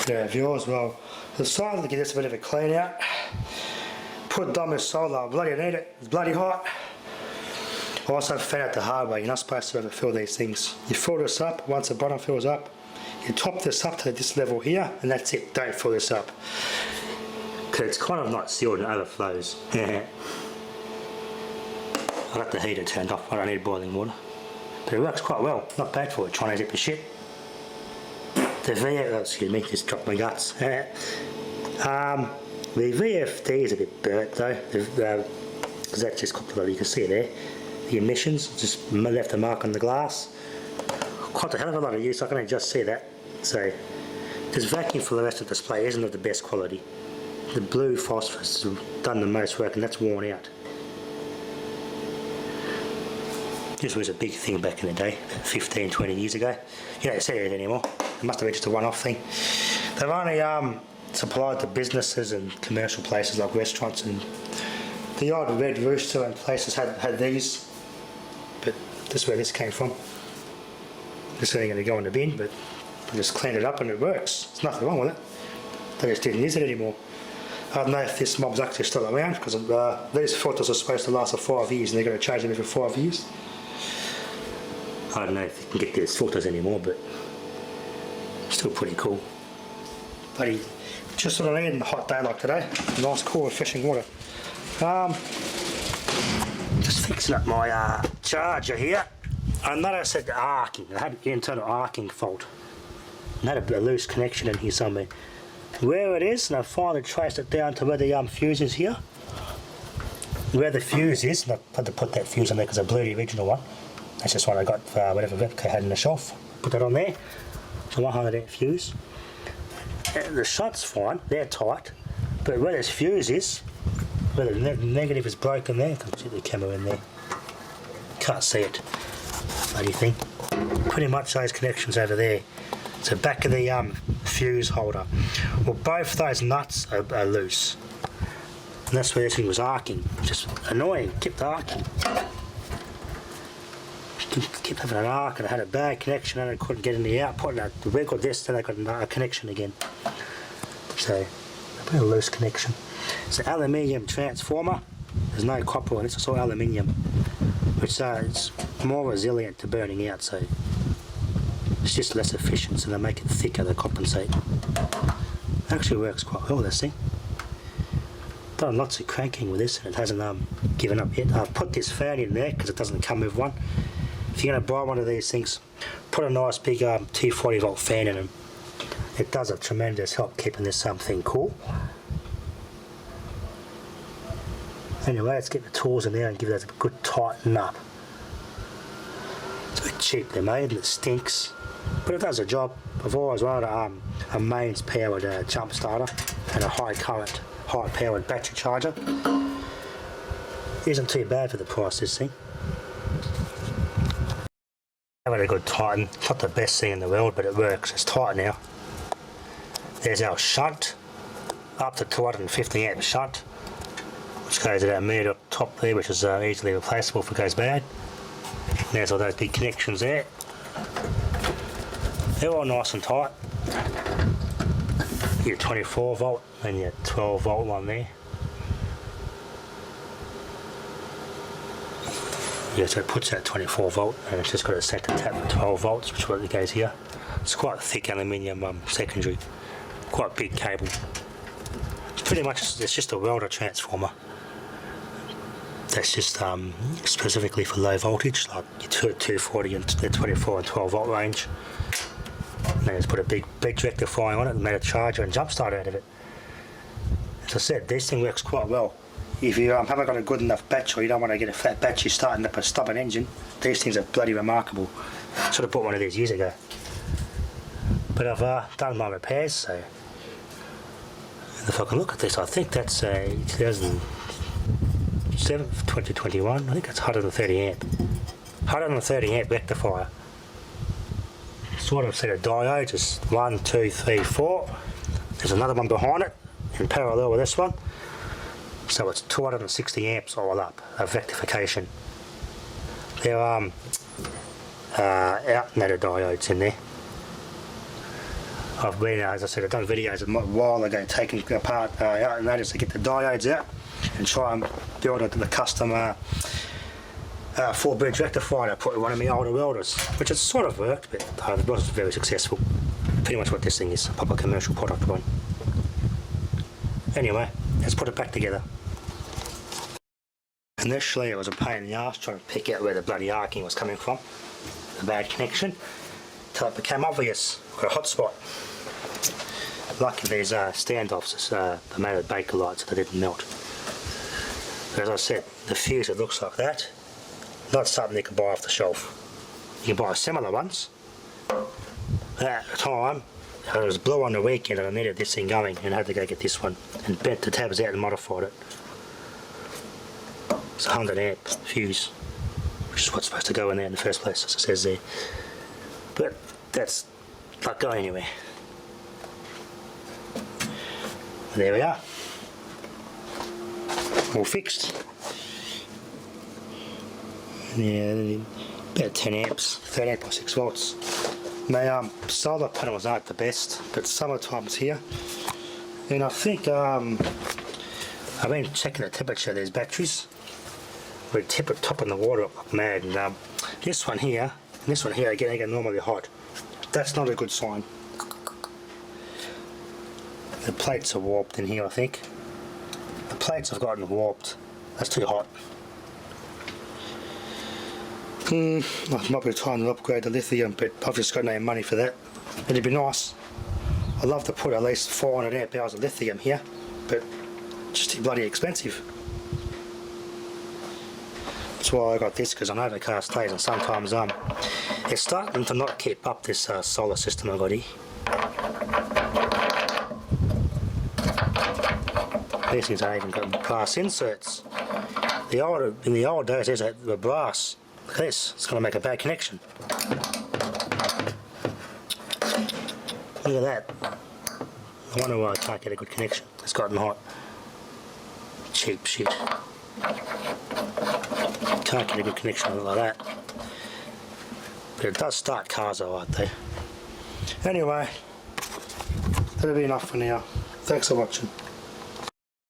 Yeah, viewers, well, decided to give this a bit of a clean out. Put Domus solar, bloody need it, it's bloody hot. I also found out the hard way, you're not supposed to overfill these things. You fill this up, once the bottom fills up, you top this up to this level here, and that's it, don't fill this up. Because it's kind of not sealed and overflows. I got the heater turned off, I don't need boiling water. But it works quite well, not bad for it, trying to zip the shit. The VF, excuse me, just dropped my guts. The VFD is a bit burnt though, because that just got you can see there, the emissions just left a mark on the glass. Quite a hell of a lot of use, I can only just see that. So, this vacuum fluorescent display isn't of the best quality. The blue phosphorus has done the most work and that's worn out. This was a big thing back in the day, 15, 20 years ago. You don't see it anymore. It must have been just a one-off thing. They've only supplied to businesses and commercial places like restaurants, and the old Red Rooster and places had these, but this is where this came from. This ain't going to go in the bin, but we just cleaned it up and it works. There's nothing wrong with it. They just didn't use it anymore. I don't know if this mob's actually still around, because these filters are supposed to last for 5 years and they're going to change them every 5 years. I don't know if you can get these filters anymore, but still pretty cool. Bloody, just what I need in a hot day like today. Nice, cool, refreshing water. Just fixing up my charger here. I noticed that the arcing, I had an internal arcing fault. I had a loose connection in here somewhere. Where it is, and I finally traced it down to where the fuse is here. Where the fuse is, and I had to put that fuse on there because I blew the original one. That's just one I got for whatever Repco had in the shelf. Put that on there. It's a 100 amp fuse. The shot's fine, they're tight, but where this fuse is, where the negative is broken there, I can see the camera in there. Can't see it. Bloody thing. Pretty much those connections over there. So back of the fuse holder. Well, both those nuts are loose. And that's where this thing was arcing. Just annoying, kept arcing. Kept having an arc, and I had a bad connection and I couldn't get in the output, and I wiggled this, then I got a connection again. So, a bit of a loose connection. It's an aluminium transformer. There's no copper on it, it's all aluminium, which it's more resilient to burning out, so it's just less efficient, so they make it thicker to compensate. It actually works quite well, this thing. Done lots of cranking with this and it hasn't given up yet. I've put this fan in there because it doesn't come with one. If you're going to buy one of these things, put a nice big 240 volt fan in them. It does a tremendous help keeping this thing cool. Anyway, let's get the tools in there and give those a good tighten up. It's a bit cheap they're made and it stinks, but it does the job. I've always wanted a mains powered Jumpstarter and a high current, high powered battery charger. Isn't too bad for the price, this thing. I've had a good tighten. It's not the best thing in the world, but it works. It's tight now. There's our shunt, up to 250 amp shunt, which goes at our meter up top there, which is easily replaceable if it goes bad. And there's all those big connections there. They're all nice and tight. Your 24 volt and your 12 volt one there. Yeah, so it puts out 24 volt and it's just got a set to tap for 12 volts, which is what it goes here. It's quite a thick aluminium secondary, quite big cable. It's pretty much, it's just a welder transformer. That's just specifically for low voltage, like your 240 and the 24 and 12 volt range. And then just put a big rectifier on it and made a charger and Jumpstart out of it. As I said, this thing works quite well. If you haven't got a good enough battery, you don't want to get a flat battery starting up a stubborn engine, these things are bloody remarkable. Should have bought one of these years ago. But I've done my repairs, so if I can look at this, I think that's a 2007, 2021, I think that's 130 amp. 130 amp rectifier. Sort of set of diodes, just 1, 2, 3, 4. There's another one behind it, in parallel with this one. So it's 260 amps all up of rectification. There are alternator diodes in there. I've been, as I said, I've done videos a while ago taking apart alternators to get the diodes out and try and build the custom 4-bridge rectifier I put in one of my older welders, which has sort of worked, but it wasn't very successful. Pretty much what this thing is, a proper commercial product one. Anyway, let's put it back together. Initially it was a pain in the arse trying to pick out where the bloody arcing was coming from, the bad connection, till it became obvious. Got a hot spot. Lucky these standoffs, they made of Bakelite so they didn't melt. But as I said, the fuse, it looks like that. Not something you can buy off the shelf. You can buy similar ones. At the time, it was blue on the weekend and I needed this thing going and I had to go get this one and bent the tabs out and modified it. It's a 100 amp fuse, which is what's supposed to go in there in the first place, as it says there. But that's not going anywhere. There we are. All fixed. Yeah, about 10 amps, 13.6 volts. My solar panels aren't the best, but summertime's here. And I think I've been checking the temperature of these batteries. We tip it top in the water up like mad, and this one here and this one here again, they get normally hot. That's not a good sign. The plates are warped in here, I think. The plates have gotten warped. That's too hot. I might be trying to upgrade the lithium, but I've just got no money for that. It'd be nice. I'd love to put at least 400 amp hours of lithium here, but just too bloody expensive. That's why I got this, because on overcast days and sometimes it's starting to not keep up this solar system I got here. These things ain't even got brass inserts. In the old days, these were brass. Look at this, it's going to make a bad connection. Look at that. I wonder why I can't get a good connection. It's gotten hot. Cheap shit. Can't get a good connection like that. But it does start cars alright though. Anyway, that'll be enough for now. Thanks for watching.